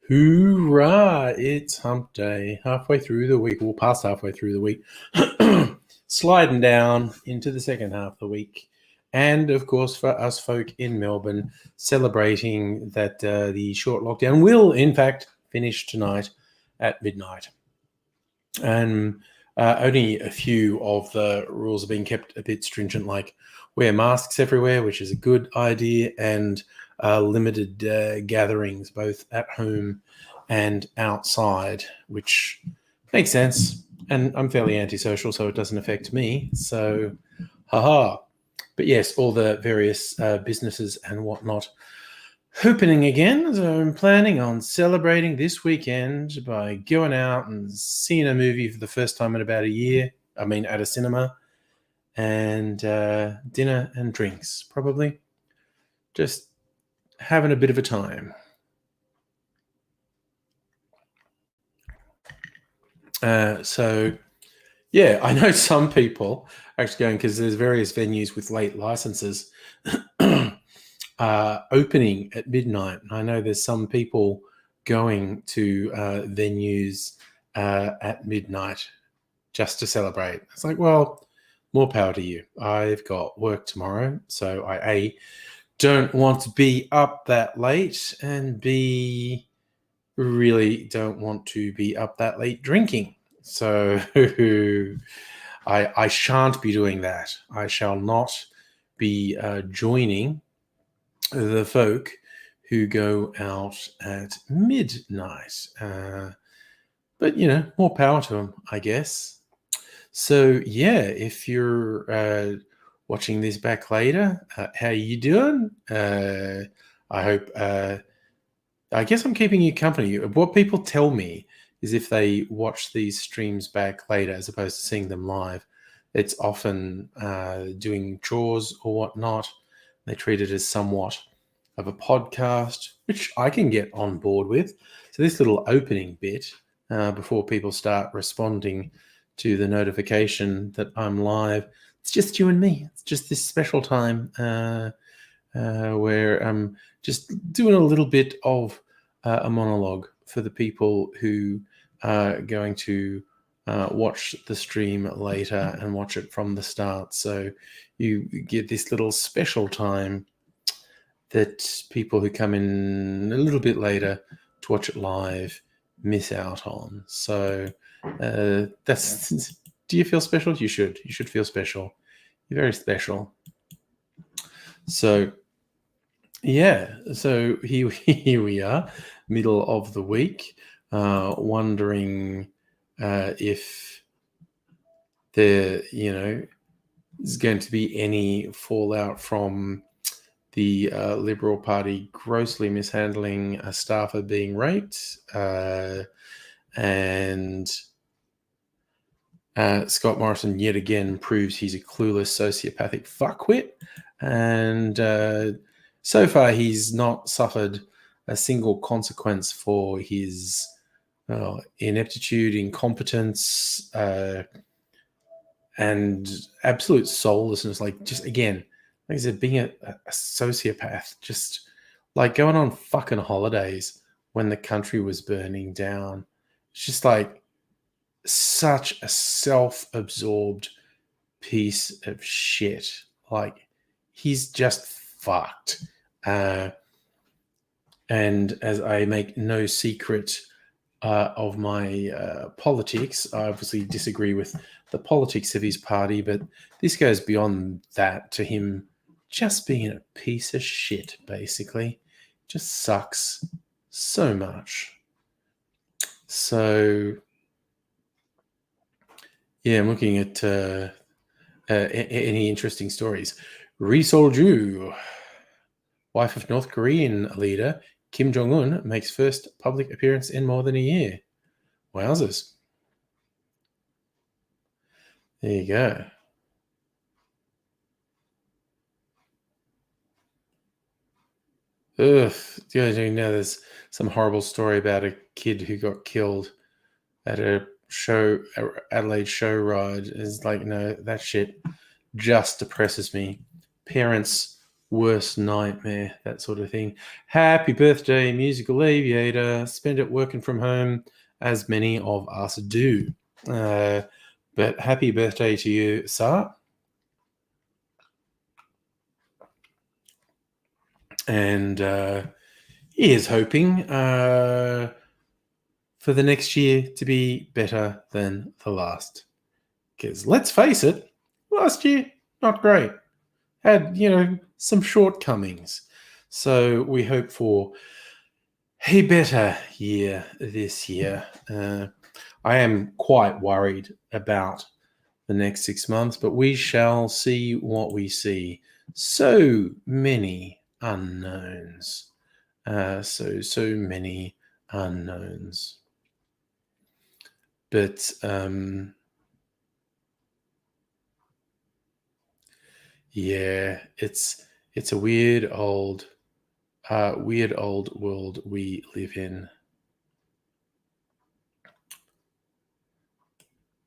Hoorah! It's hump day. Halfway through the week, well, past halfway through the week, sliding down into the second half of the week. And of course, for us folk in Melbourne, celebrating that the short lockdown will, in fact, finish tonight at midnight. And only a few of the rules are being kept a bit stringent, like wear masks everywhere, which is a good idea, and limited gatherings, both at home and outside, which makes sense. And I'm fairly antisocial, so it doesn't affect me. So, haha. But yes, all the various businesses and whatnot opening again. So I'm planning on celebrating this weekend by going out and seeing a movie for the first time in about a year. I mean, at a cinema, and dinner and drinks, probably. Just having a bit of a time. So, yeah, I know some people actually going, because there's various venues with late licenses opening at midnight. I know there's some people going to venues at midnight just to celebrate. It's like, well, more power to you. I've got work tomorrow, so I don't want to be up that late, and B, really don't want to be up that late drinking. So I shan't be doing that. I shall not be joining the folk who go out at midnight. But, more power to them, I guess. So, yeah, if you're watching this back later, how you doing? I hope... I guess I'm keeping you company. What people tell me is if they watch these streams back later as opposed to seeing them live, it's often doing chores or whatnot. They treat it as somewhat of a podcast, which I can get on board with. So this little opening bit before people start responding to the notification that I'm live, it's just you and me. It's just this special time where I'm just doing a little bit of a monologue for the people who are going to watch the stream later and watch it from the start. So you get this little special time that people who come in a little bit later to watch it live miss out on. So that's... Do you feel special? You should. You should feel special. You're very special. So, yeah. So here we are, middle of the week, wondering if there, is going to be any fallout from the Liberal Party grossly mishandling a staffer being raped, and Scott Morrison yet again proves he's a clueless sociopathic fuckwit, and so far he's not suffered a single consequence for his ineptitude, incompetence, and absolute soullessness. Like, just again, like I said, being a sociopath, just like going on fucking holidays when the country was burning down. It's just like such a self-absorbed piece of shit. Like, he's just fucked. And as I make no secret of my politics, I obviously disagree with the politics of his party, but this goes beyond that to him just being a piece of shit, basically. Just sucks so much. So, yeah, I'm looking at any interesting stories. Ri Sol-ju, wife of North Korean leader Kim Jong-un, makes first public appearance in more than a year. Wowzers. There you go. Ugh. You know, there's some horrible story about a kid who got killed at a Adelaide show ride. It's like, no, that shit just depresses me. Parents' worst nightmare, that sort of thing. Happy birthday, Musical Aviator. Spend it working from home, as many of us do. But happy birthday to you, sir. And he is hoping for the next year to be better than the last. Because let's face it, last year, not great. Had, some shortcomings. So we hope for a better year this year. I am quite worried about the next 6 months, but we shall see what we see. So many unknowns. So many unknowns. But yeah, it's a weird old world we live in.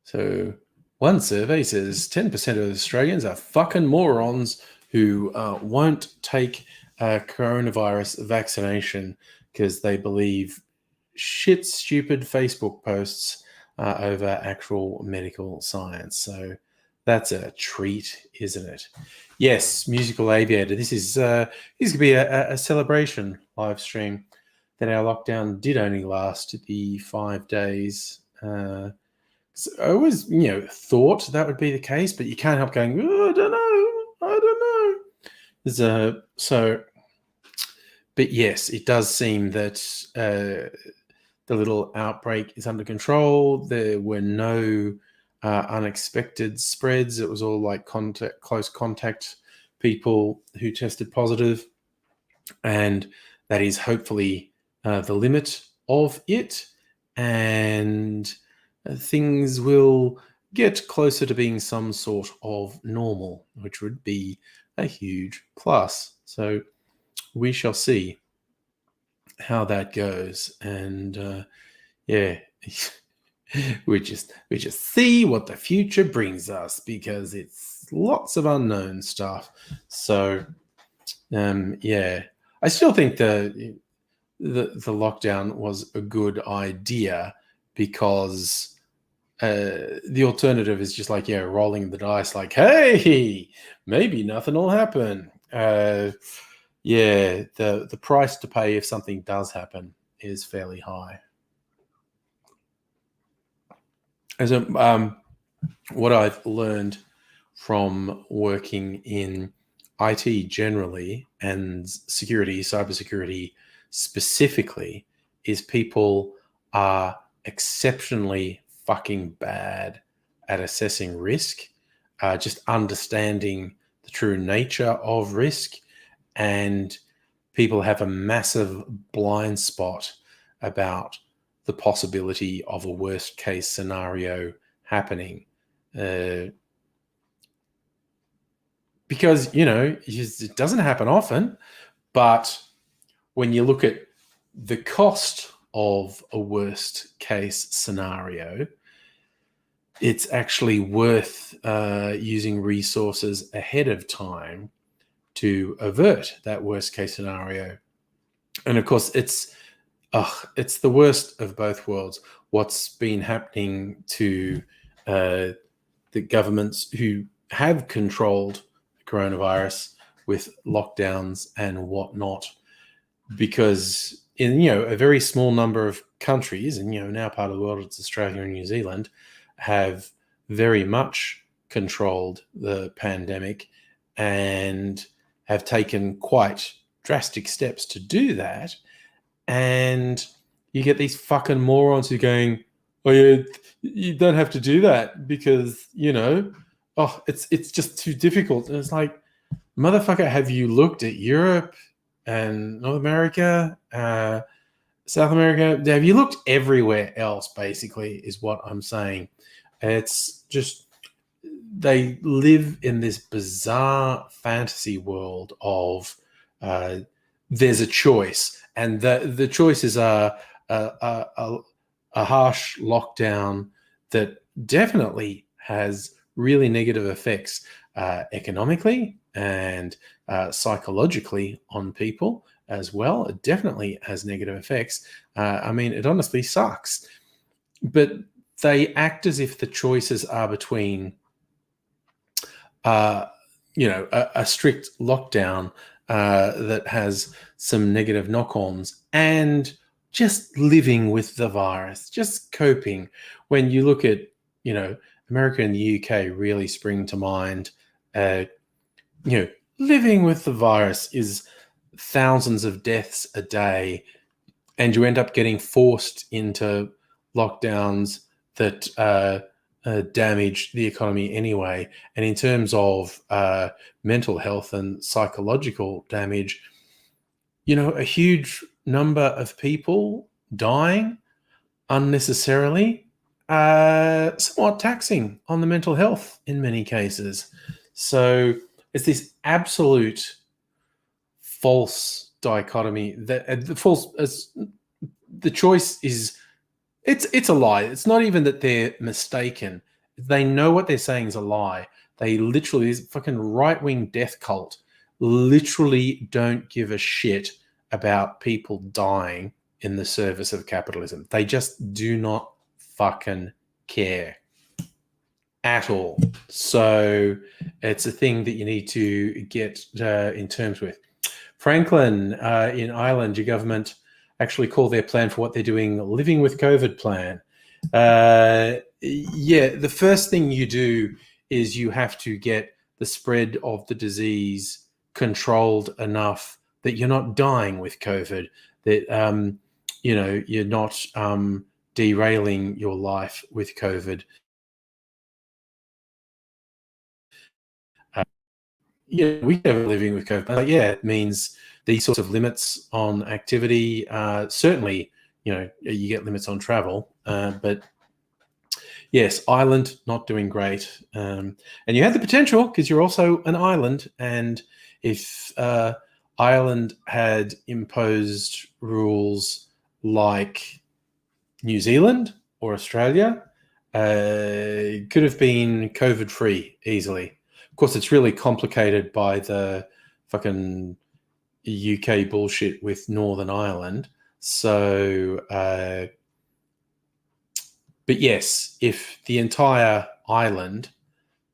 So one survey says 10% of Australians are fucking morons who won't take coronavirus vaccination because they believe shit, stupid Facebook posts over actual medical science. So that's a treat, isn't it? Yes, Musical Aviator. This is could be a celebration live stream that our lockdown did only last the 5 days. So I always, thought that would be the case, but you can't help going, oh, I don't know. But yes, it does seem that the little outbreak is under control. There were no unexpected spreads. It was all like close contact people who tested positive, and that is hopefully the limit of it. And things will get closer to being some sort of normal, which would be a huge plus. So we shall see how that goes. And yeah, we just see what the future brings us, because it's lots of unknown stuff. So yeah, I still think the lockdown was a good idea, because the alternative is just like, rolling the dice, like, hey, maybe nothing will happen. The price to pay if something does happen is fairly high. So what I've learned from working in IT generally and cybersecurity specifically, is people are exceptionally fucking bad at assessing risk, just understanding the true nature of risk, and people have a massive blind spot about the possibility of a worst case scenario happening. Because, it doesn't happen often, but when you look at the cost of a worst case scenario, it's actually worth using resources ahead of time to avert that worst case scenario. And of course, it's the worst of both worlds. What's been happening to the governments who have controlled the coronavirus with lockdowns and whatnot, because in a very small number of countries, and now part of the world, it's Australia and New Zealand, have very much controlled the pandemic and have taken quite drastic steps to do that. And you get these fucking morons who are going, oh yeah, you don't have to do that because it's just too difficult. And it's like, motherfucker, have you looked at Europe and North America South America, have you looked everywhere else, basically, is what I'm saying. It's just they live in this bizarre fantasy world of there's a choice, and the choices are a harsh lockdown that definitely has really negative effects economically and psychologically on people as well. It definitely has negative effects. I mean, it honestly sucks. But they act as if the choices are between, uh, a strict lockdown that has some negative knock-ons and just living with the virus, just coping. When you look at, America and the UK really spring to mind. Uh, Living with the virus is thousands of deaths a day, and you end up getting forced into lockdowns that damage the economy anyway. And in terms of mental health and psychological damage, a huge number of people dying unnecessarily, somewhat taxing on the mental health in many cases. So it's this absolute false dichotomy that the false as the choice is it's a lie. It's not even that they're mistaken. They know what they're saying is a lie. They literally, this fucking right-wing death cult literally don't give a shit about people dying in the service of capitalism. They just do not fucking care at all. So it's a thing that you need to get in terms with. Franklin, in Ireland, your government actually call their plan for what they're doing living with COVID plan. Yeah, the first thing you do is you have to get the spread of the disease controlled enough that you're not dying with COVID, that you're not derailing your life with COVID. We have living with COVID. But yeah, it means these sorts of limits on activity. Certainly, you get limits on travel, but yes, Ireland not doing great. And you have the potential because you're also an island. And if Ireland had imposed rules like New Zealand or Australia, could have been COVID free easily. Of course, it's really complicated by the fucking UK bullshit with Northern Ireland. So, but yes, if the entire island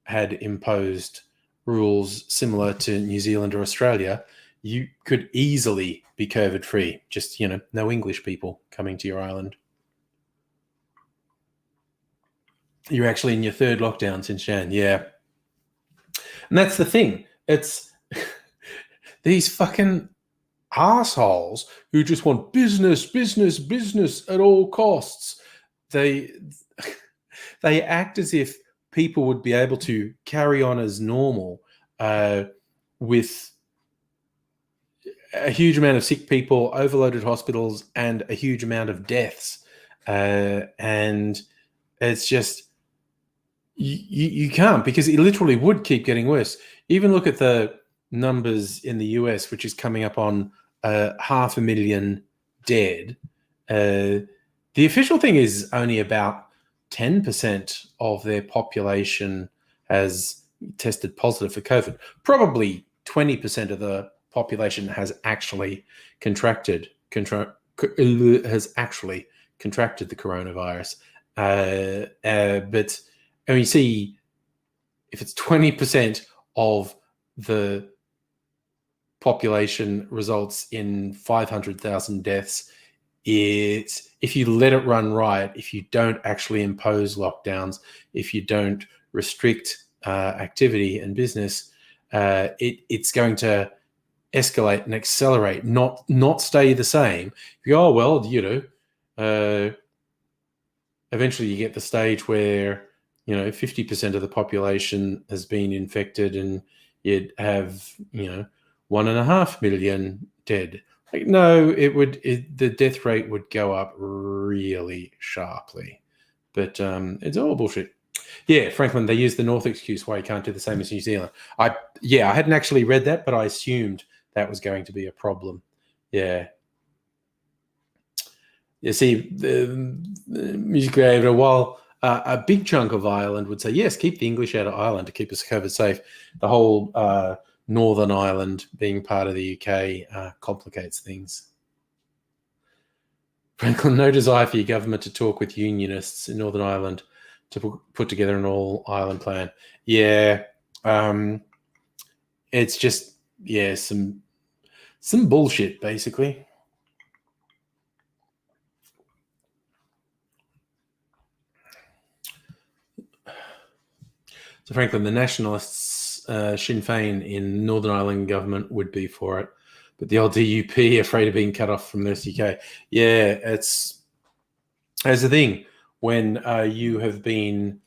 had imposed rules similar to New Zealand or Australia, you could easily be COVID free. Just, no English people coming to your island. You're actually in your third lockdown since Jan, yeah. And that's the thing. It's these fucking assholes who just want business, business, business at all costs. They act as if people would be able to carry on as normal with a huge amount of sick people, overloaded hospitals, and a huge amount of deaths. And it's just you can't, because it literally would keep getting worse. Even look at the numbers in the US, which is coming up on 500,000 dead. The official thing is only about 10% of their population has tested positive for COVID. Probably 20% of the population has actually contracted the coronavirus. But and you see, if it's 20% of the population results in 500,000 deaths, if you let it run riot, if you don't actually impose lockdowns, if you don't restrict activity and business, it's going to escalate and accelerate, not stay the same. You go, oh well, eventually you get the stage where 50% of the population has been infected, and you'd have 1.5 million dead. Like, no, the death rate would go up really sharply. But it's all bullshit. Yeah, Franklin, they use the North excuse why you can't do the same as New Zealand. I hadn't actually read that, but I assumed that was going to be a problem. Yeah. You see, the music creator, while a big chunk of Ireland would say, yes, keep the English out of Ireland to keep us COVID safe, the whole Northern Ireland being part of the UK complicates things. Franklin, no desire for your government to talk with unionists in Northern Ireland to put together an all-Ireland plan. Yeah, it's just, yeah, some bullshit, basically. So, Franklin, the nationalists, Sinn Féin in Northern Ireland government would be for it, but the old DUP afraid of being cut off from the UK. Yeah, it's the thing when you have been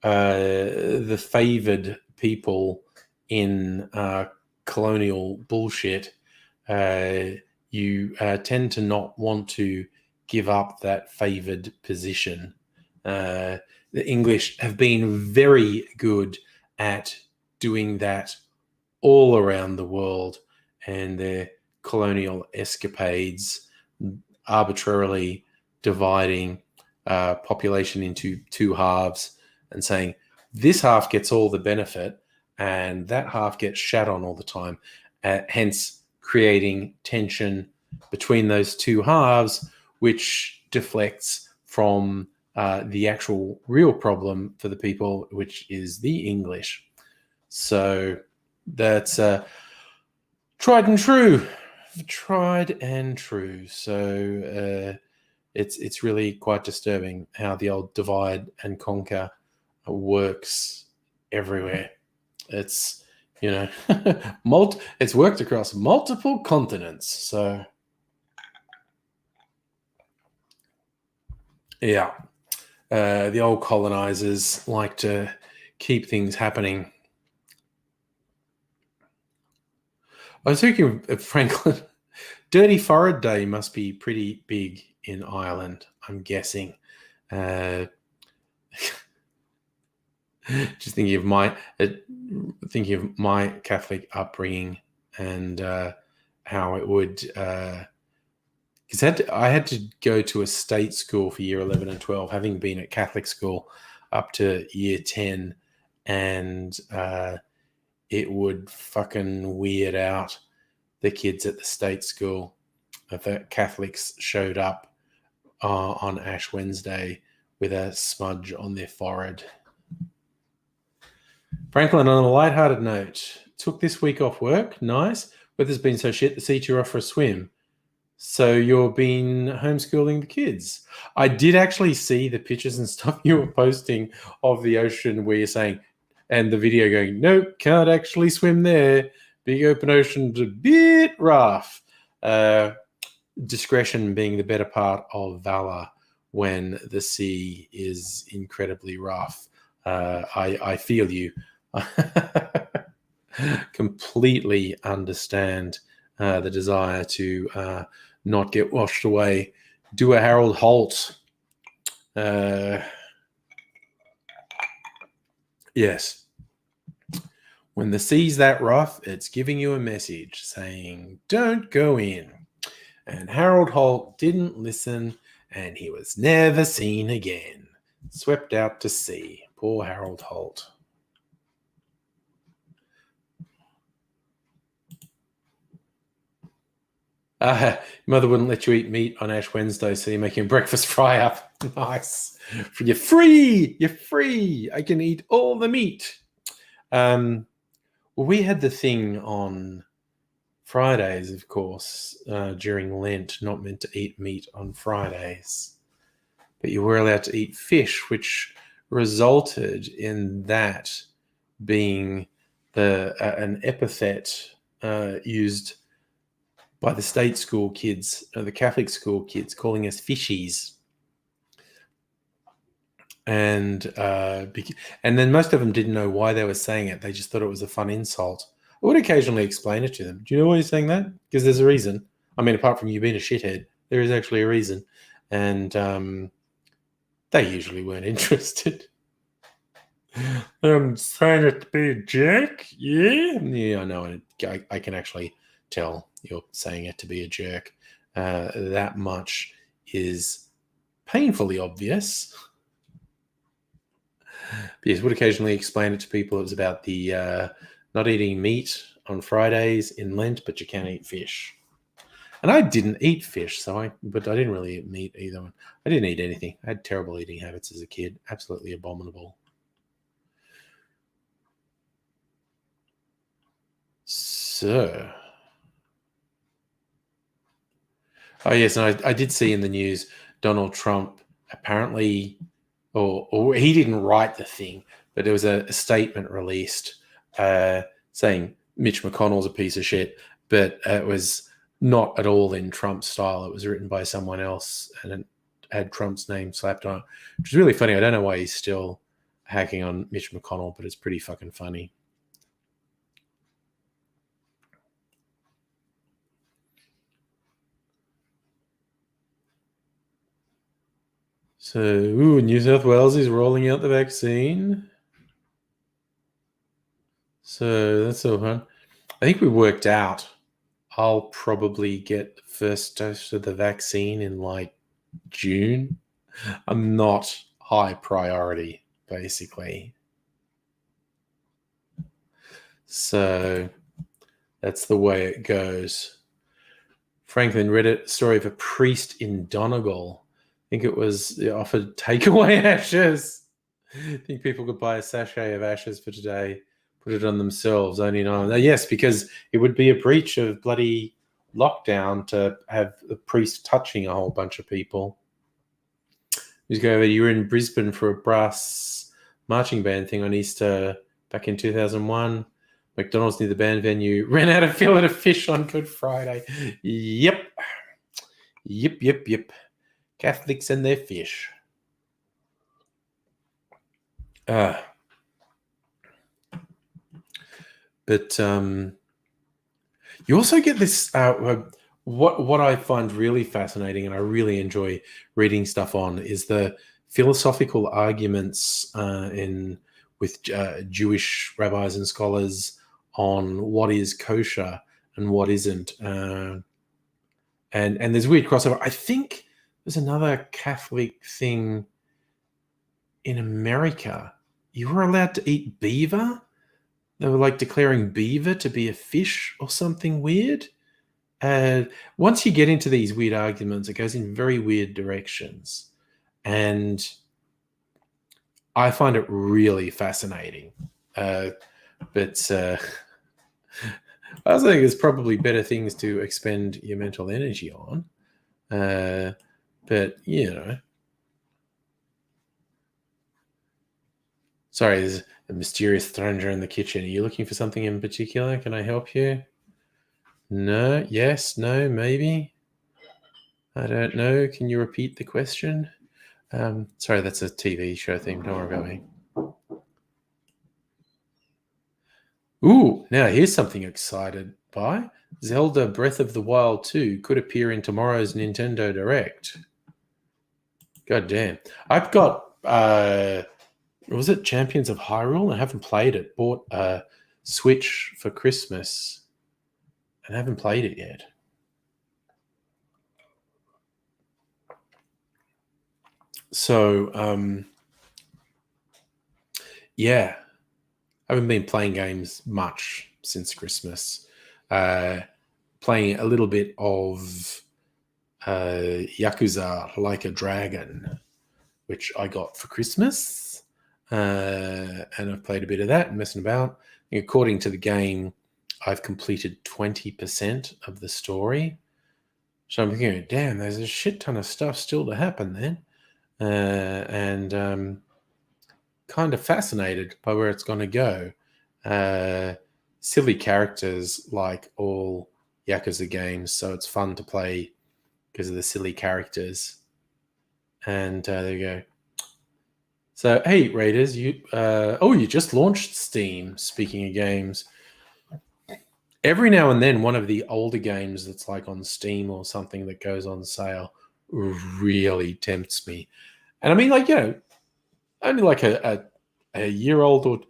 the favoured people in colonial bullshit. You tend to not want to give up that favoured position. The English have been very good at doing that all around the world, and their colonial escapades, arbitrarily dividing population into two halves and saying this half gets all the benefit and that half gets shat on all the time, hence creating tension between those two halves, which deflects from the actual real problem for the people, which is the English. So that's tried and true. So it's really quite disturbing how the old divide and conquer works everywhere. It's, you know, it's worked across multiple continents. So yeah, the old colonizers like to keep things happening. I was thinking of Franklin. Dirty Forehead Day must be pretty big in Ireland, I'm guessing. Just thinking of my Catholic upbringing and how it would. Because I had to go to a state school for year 11 and 12, having been at Catholic school up to year 10, and it would fucking weird out the kids at the state school if the Catholics showed up on Ash Wednesday with a smudge on their forehead. Franklin, on a lighthearted note, took this week off work. Nice. Weather's been so shit, the sea off for a swim. So you've been homeschooling the kids. I did actually see the pictures and stuff you were posting of the ocean where you're saying, and the video going, nope, can't actually swim there. Big open ocean's a bit rough. Discretion being the better part of valor when the sea is incredibly rough. I feel you. Completely understand the desire to not get washed away. Do a Harold Holt. Yes. When the sea's that rough, it's giving you a message saying, don't go in. And Harold Holt didn't listen, and he was never seen again. Swept out to sea. Poor Harold Holt. Mother wouldn't let you eat meat on Ash Wednesday, so you're making breakfast fry up. Nice. You're free. You're free. I can eat all the meat. Well, we had the thing on Fridays, of course, during Lent, not meant to eat meat on Fridays. But you were allowed to eat fish, which resulted in that being an epithet used by the state school kids, the Catholic school kids, calling us fishies. And then most of them didn't know why they were saying it. They just thought it was a fun insult. I would occasionally explain it to them. Do you know why you're saying that? Because there's a reason. I mean, apart from you being a shithead, there is actually a reason. And they usually weren't interested. I'm saying it to be a jerk, yeah? Yeah, I know. I can actually tell you're saying it to be a jerk. That much is painfully obvious. Yes, would occasionally explain it to people. It was about the not eating meat on Fridays in Lent, but you can't eat fish. And I didn't eat fish, but I didn't really eat meat either. I didn't eat anything. I had terrible eating habits as a kid, absolutely abominable. So, oh yes, and I did see in the news Donald Trump apparently, or he didn't write the thing, but there was a statement released saying Mitch McConnell's a piece of shit, but it was not at all in Trump's style. It was written by someone else, and it had Trump's name slapped on it, which is really funny. I don't know why he's still hacking on Mitch McConnell, but it's pretty fucking funny. So, New South Wales is rolling out the vaccine. So that's so fun. I think we worked out I'll probably get the first dose of the vaccine in like June. I'm not high priority, basically. So that's the way it goes. Franklin read a story of a priest in Donegal. I think it was offered takeaway ashes. I think people could buy a sachet of ashes for today, put it on themselves. Only know. Yes, because it would be a breach of bloody lockdown to have a priest touching a whole bunch of people. You were in Brisbane for a brass marching band thing on Easter back in 2001. McDonald's near the band venue ran out of fillet of fish on Good Friday. Yep. Catholics and their fish. But you also get this what I find really fascinating, and I really enjoy reading stuff on, is the philosophical arguments with Jewish rabbis and scholars on what is kosher and what isn't. And there's weird crossover. I think there's another Catholic thing in America. You were allowed to eat beaver. They were like declaring beaver to be a fish or something weird. Once you get into these weird arguments, it goes in very weird directions. And I find it really fascinating. But I also think there's probably better things to expend your mental energy on. But, Sorry, there's a mysterious stranger in the kitchen. Are you looking for something in particular? Can I help you? No, yes, no, maybe. I don't know. Can you repeat the question? Sorry, that's a TV show theme. Don't worry about me. Ooh, now here's something excited by. Zelda Breath of the Wild 2 could appear in tomorrow's Nintendo Direct. God damn. I've got, was it Champions of Hyrule? I haven't played it. Bought a Switch for Christmas and haven't played it yet. So, yeah, I haven't been playing games much since Christmas. Playing a little bit of Yakuza Like a Dragon, which I got for Christmas. And I've played a bit of that and messing about. According to the game, I've completed 20% of the story. So I'm thinking, damn, there's a shit ton of stuff still to happen then. And kind of fascinated by where it's going to go. Silly characters like all Yakuza games, so it's fun to play because of the silly characters. And there you go. So, hey, Raiders, you just launched Steam, speaking of games. Every now and then, one of the older games that's like on Steam or something that goes on sale really tempts me. And I mean, like, only like a year-old or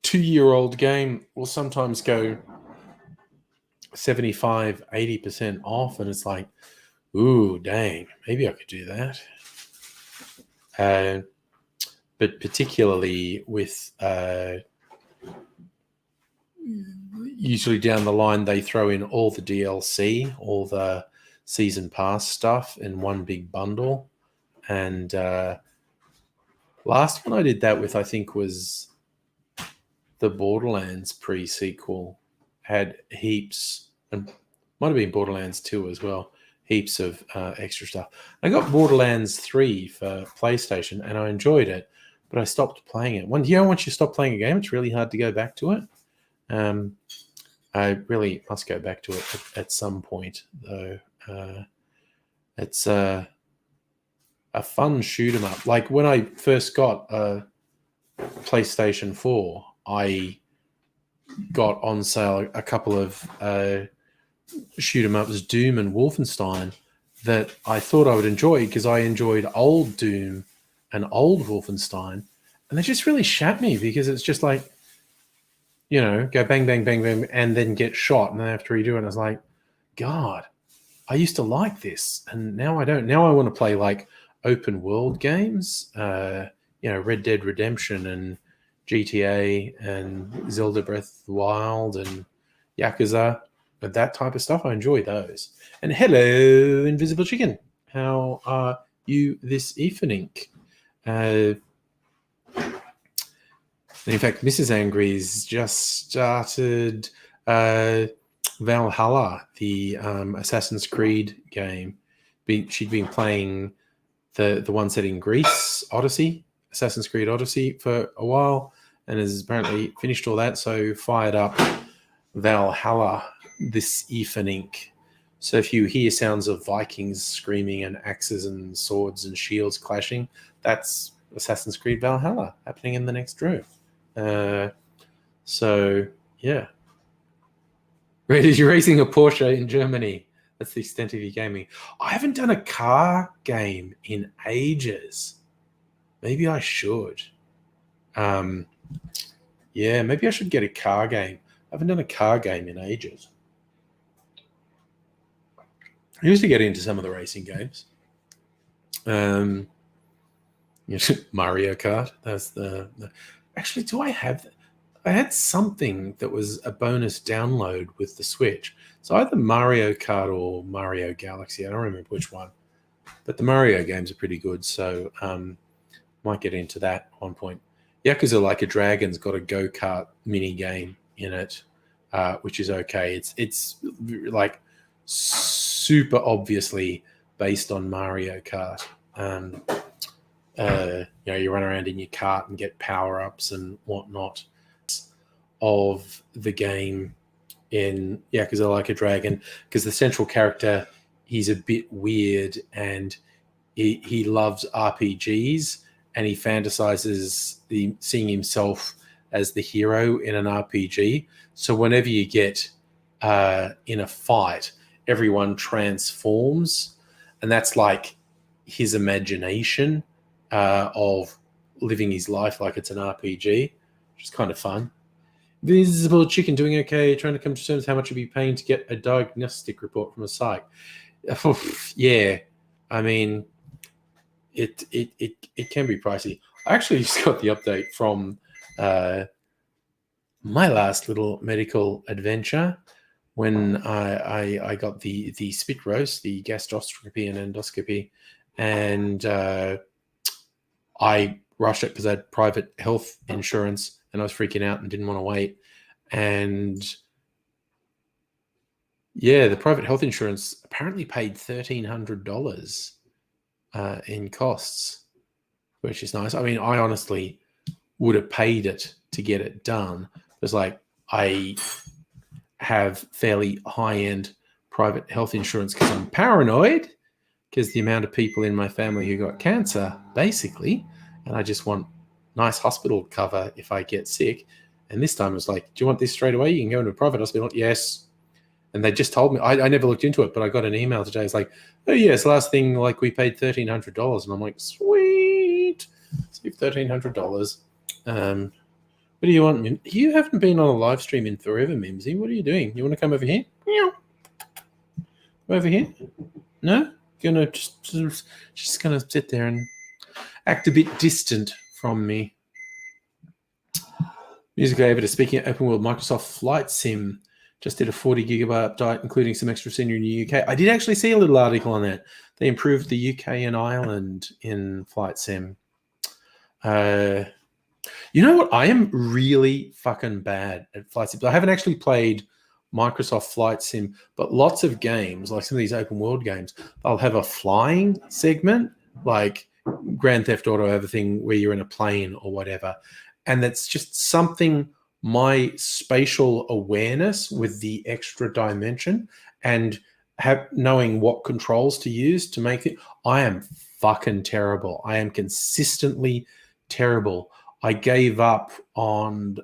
2-year-old game will sometimes go 75, 80% off. And it's like, ooh, dang, maybe I could do that. But particularly with usually down the line, they throw in all the DLC, all the season pass stuff in one big bundle. And last one I did that with, I think, was the Borderlands pre-sequel. Had heaps, and might have been Borderlands 2 as well, heaps of extra stuff. I got Borderlands 3 for PlayStation, and I enjoyed it, but I stopped playing it. Once you stop playing a game, it's really hard to go back to it. I really must go back to it at some point, though. It's a fun shoot 'em up. Like when I first got a PlayStation 4, I got on sale a couple of shoot 'em ups, Doom and Wolfenstein, that I thought I would enjoy because I enjoyed old Doom and old Wolfenstein, and they just really shat me because it's just like, go bang, bang, bang, bang, and then get shot, and then I have to redo it. And I was like, God, I used to like this, and now I don't. Now I want to play like open world games, Red Dead Redemption and GTA and Zelda Breath of the Wild and Yakuza, and that type of stuff. I enjoy those. And hello, Invisible Chicken. How are you this evening? In fact, Mrs. Angry's just started Valhalla, the Assassin's Creed game. She'd been playing the one set in Greece, Assassin's Creed Odyssey, for a while, and has apparently finished all that. So fired up Valhalla this evening. So if you hear sounds of Vikings screaming and axes and swords and shields clashing, that's Assassin's Creed Valhalla happening in the next room. So yeah, you're racing a Porsche in Germany. That's the extent of your gaming. I haven't done a car game in ages. Maybe I should. Maybe I should get a car game. I haven't done a car game in ages. I used to get into some of the racing games. Mario Kart. That's the actually, do I have that? I had something that was a bonus download with the Switch. So either Mario Kart or Mario Galaxy. I don't remember which one. But the Mario games are pretty good, so might get into that at one point. Yakuza Like a Dragon's got a go-kart mini game in it, which is okay. It's like super obviously based on Mario Kart. You run around in your cart and get power-ups and whatnot of the game in Yakuza Like a Dragon, because the central character, he's a bit weird, and he loves RPGs, and he fantasizes seeing himself as the hero in an RPG. So whenever you get in a fight, everyone transforms, and that's like his imagination of living his life like it's an RPG, which is kind of fun. Visible Chicken doing okay, trying to come to terms how much you'd be paying to get a diagnostic report from a psych. Yeah, I mean, it can be pricey. I actually just got the update from my last little medical adventure when I got the spit roast, the gastroscopy and endoscopy, and I rushed it because I had private health insurance and I was freaking out and didn't want to wait. And yeah, the private health insurance apparently paid $1,300 in costs, which is nice. I mean, I honestly would have paid it to get it done. It's like I have fairly high-end private health insurance because I'm paranoid, because the amount of people in my family who got cancer, basically, and I just want nice hospital cover if I get sick. And this time it was like, do you want this straight away? You can go into private. I was like, yes. And they just told me, I never looked into it, but I got an email today. It's like, oh yes, last thing, like we paid $1,300. And I'm like, sweet. Save $1,300. What do you want, Mim? You haven't been on a live stream in forever, Mimsy. What are you doing? You want to come over here? Meow. Over here? No? Gonna just gonna sit there and act a bit distant from me. Music Avatar, speaking of open world, Microsoft Flight Sim just did a 40 gigabyte update, including some extra scenery in the UK. I did actually see a little article on that. They improved the UK and Ireland in Flight Sim. You know what? I am really fucking bad at Flight Sim. I haven't actually played Microsoft Flight Sim, but lots of games, like some of these open world games, they'll have a flying segment, like Grand Theft Auto, everything where you're in a plane or whatever. And that's just something, my spatial awareness with the extra dimension and knowing what controls to use to make it, I am fucking terrible. I am consistently terrible. I gave up on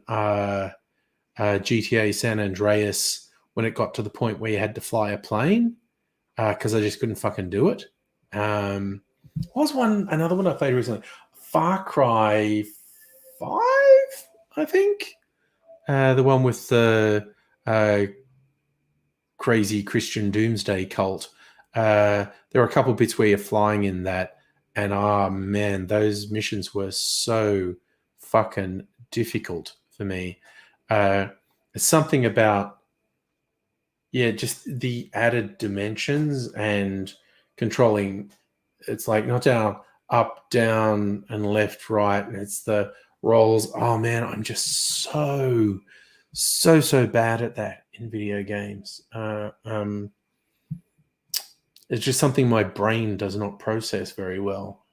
GTA San Andreas when it got to the point where you had to fly a plane because I just couldn't fucking do it. What was another one I played recently? Far Cry 5, I think. The one with the crazy Christian doomsday cult. There are a couple bits where you're flying in that, and man, those missions were so fucking difficult for me. It's something about, just the added dimensions and controlling. It's like not down, up, down, and left, right, and it's the rolls. Oh man, I'm just so bad at that in video games. It's just something my brain does not process very well.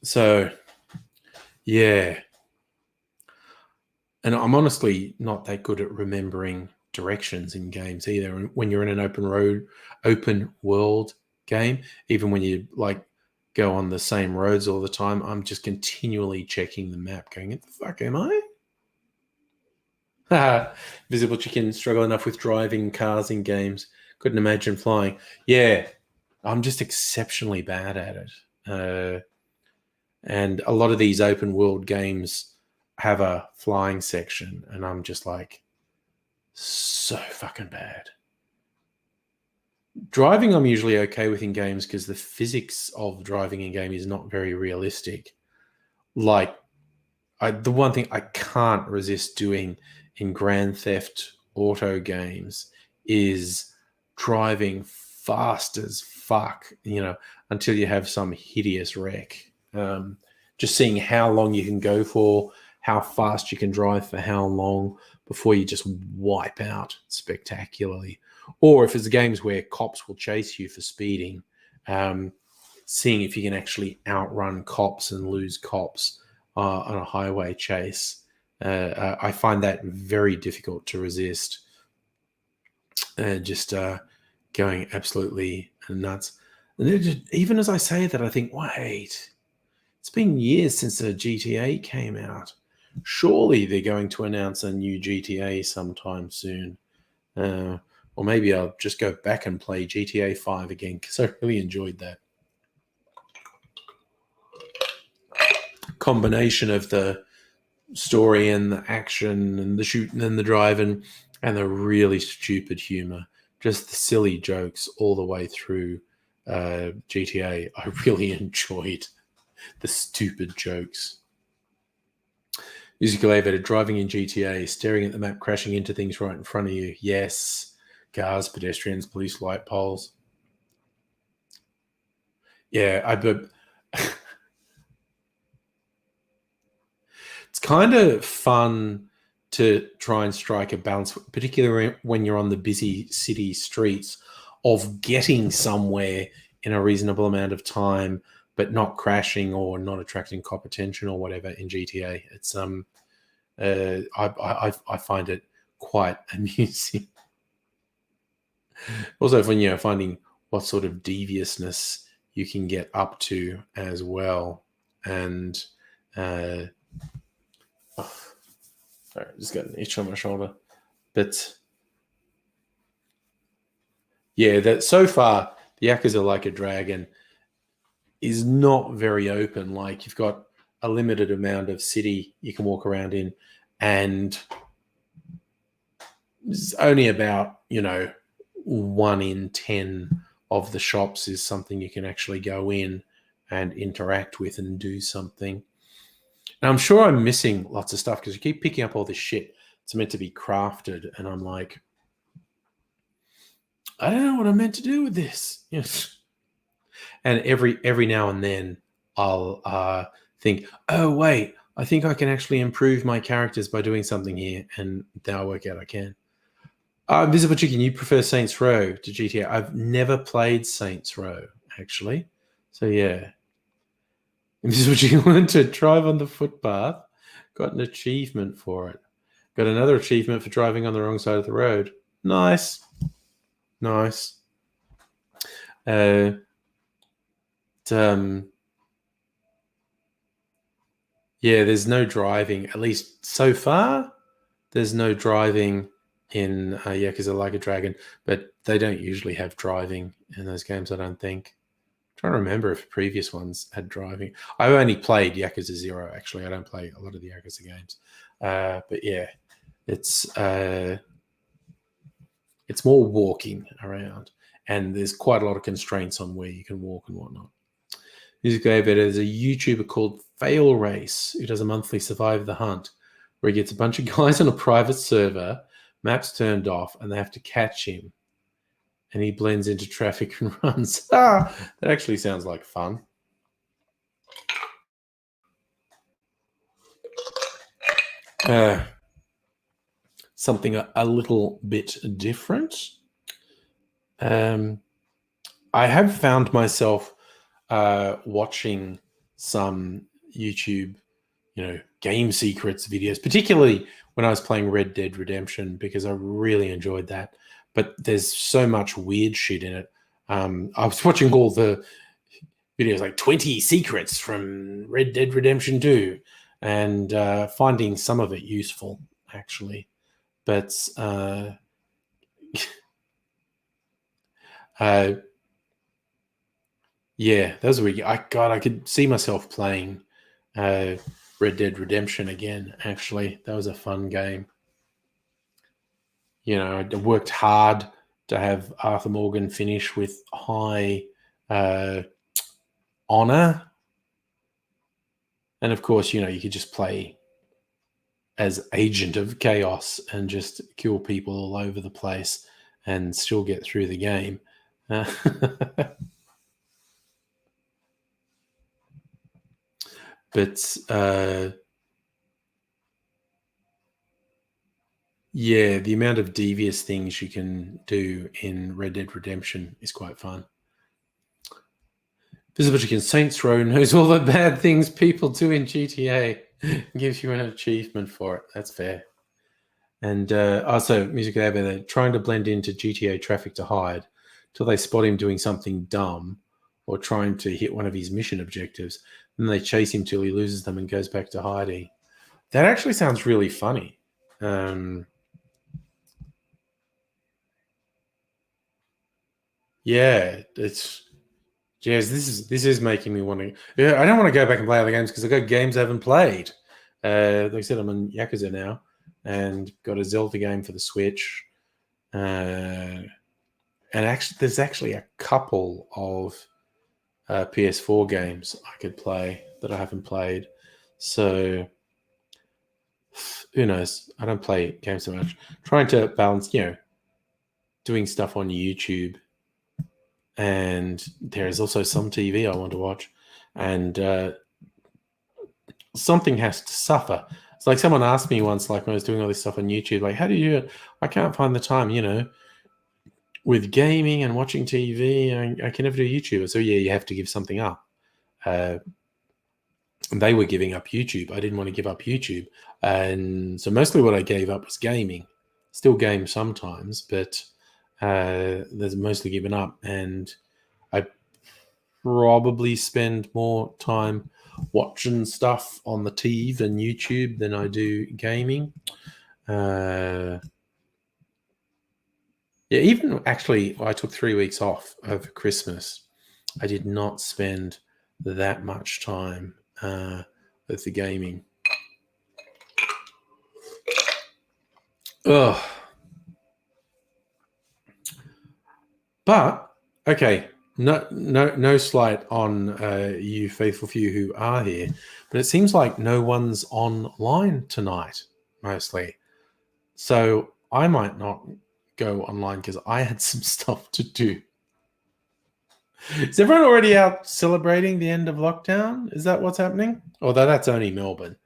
So, yeah. And I'm honestly not that good at remembering directions in games either. And when you're in an open world game, even when you like go on the same roads all the time, I'm just continually checking the map, going, "What the fuck am I?" Visible Chicken, struggle enough with driving cars in games. Couldn't imagine flying. Yeah, I'm just exceptionally bad at it. And a lot of these open world games have a flying section, and I'm just like, so fucking bad. Driving, I'm usually okay with in games because the physics of driving in game is not very realistic. Like, the one thing I can't resist doing in Grand Theft Auto games is driving fast as fuck, until you have some hideous wreck. Just seeing how long you can go for, how fast you can drive for how long before you just wipe out spectacularly. Or if it's games where cops will chase you for speeding, seeing if you can actually outrun cops and lose cops on a highway chase. I find that very difficult to resist. Just going absolutely nuts. And even as I say that, I think, wait, it's been years since the GTA came out. Surely they're going to announce a new GTA sometime soon. Or maybe I'll just go back and play GTA 5 again because I really enjoyed that. Combination of the story and the action and the shooting and the driving and the really stupid humor. Just the silly jokes all the way through GTA. I really enjoyed the stupid jokes. Musical elevator, driving in GTA, staring at the map, crashing into things right in front of you. Yes. Cars, pedestrians, police light poles. Yeah, it's kind of fun to try and strike a balance, particularly when you're on the busy city streets, of getting somewhere in a reasonable amount of time, but not crashing or not attracting cop attention or whatever in GTA. It's I find it quite amusing. Also, when finding what sort of deviousness you can get up to as well, and Sorry, just got an itch on my shoulder. But yeah, that so far the Yakuza Like a Dragon is not very open. Like you've got a limited amount of city you can walk around in, and it's only about 1 in 10 of the shops is something you can actually go in and interact with and do something. Now I'm sure I'm missing lots of stuff because you keep picking up all this shit. It's meant to be crafted, and I'm like, I don't know what I'm meant to do with this. And every now and then I'll think, oh wait, I think I can actually improve my characters by doing something here, and then I'll work out I can. Visible Chicken, you prefer Saints Row to GTA? I've never played Saints Row actually, so yeah. Invisible Chicken wanted to drive on the footpath, got an achievement for it. Got another achievement for driving on the wrong side of the road. Nice. Yeah, there's no driving, at least so far. There's no driving in Yakuza Like a Dragon, but they don't usually have driving in those games, I don't think. I'm trying to remember if previous ones had driving. I've only played Yakuza 0, actually. I don't play a lot of the Yakuza games. But yeah, it's more walking around, and there's quite a lot of constraints on where you can walk and whatnot. Music Guy Better. There's a YouTuber called Fail Race who does a monthly Survive the Hunt, where he gets a bunch of guys on a private server, maps turned off, and they have to catch him. And he blends into traffic and runs. That actually sounds like fun. Something a little bit different. I have found myself watching some YouTube, game secrets videos, particularly when I was playing Red Dead Redemption, because I really enjoyed that. But there's so much weird shit in it. I was watching all the videos, like 20 secrets from Red Dead Redemption 2, and finding some of it useful, actually. But yeah, those were. I could see myself playing Red Dead Redemption again. Actually, that was a fun game. I worked hard to have Arthur Morgan finish with high honor, and of course, you could just play as Agent of Chaos and just kill people all over the place and still get through the game. But yeah, the amount of devious things you can do in Red Dead Redemption is quite fun. Visible Chicken, Saints Row knows all the bad things people do in GTA. Gives you an achievement for it. That's fair. And also, Music Lab, they're trying to blend into GTA traffic to hide till they spot him doing something dumb or trying to hit one of his mission objectives. Then they chase him till he loses them and goes back to hiding. That actually sounds really funny. Yeah, this is making me want to. Yeah, I don't want to go back and play other games because I've got games I haven't played. Like I said, I'm in Yakuza now, and got a Zelda game for the Switch. And actually, there's actually a couple of PS4 games I could play that I haven't played. So who knows? I don't play games so much. Trying to balance, doing stuff on YouTube. And there is also some TV I want to watch. And something has to suffer. It's like someone asked me once, like when I was doing all this stuff on YouTube, like, how do you do it? I can't find the time, with gaming and watching TV, I can never do YouTube. So yeah, you have to give something up. They were giving up YouTube. I didn't want to give up YouTube. And so mostly what I gave up was gaming. Still game sometimes, but there's mostly given up. And probably spend more time watching stuff on the TV and YouTube than I do gaming. Yeah, even actually, I took 3 weeks off over Christmas. I did not spend that much time with the gaming. Ugh. But okay, no slight on you faithful few who are here, but it seems like no one's online tonight, mostly. So I might not go online because I had some stuff to do. Is everyone already out celebrating the end of lockdown? Is that what's happening? Although that's only Melbourne,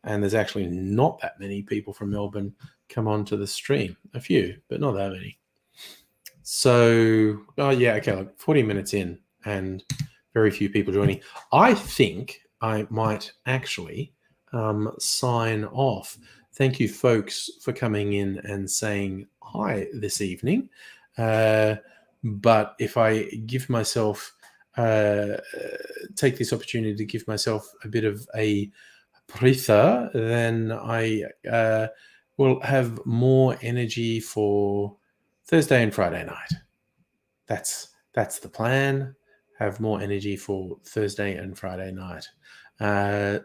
and there's actually not that many people from Melbourne come onto the stream. A few, but not that many. So, oh yeah, okay, like 40 minutes in and very few people joining. I think I might actually sign off. Thank you, folks, for coming in and saying hi this evening. But if I give myself, take this opportunity to give myself a bit of a breather, then I will have more energy for Thursday and Friday night. That's the plan. Have more energy for Thursday and Friday night.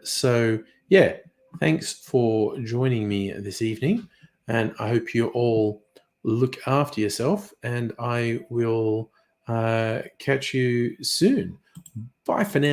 So yeah, thanks for joining me this evening, and I hope you all look after yourself. And I will catch you soon. Bye for now.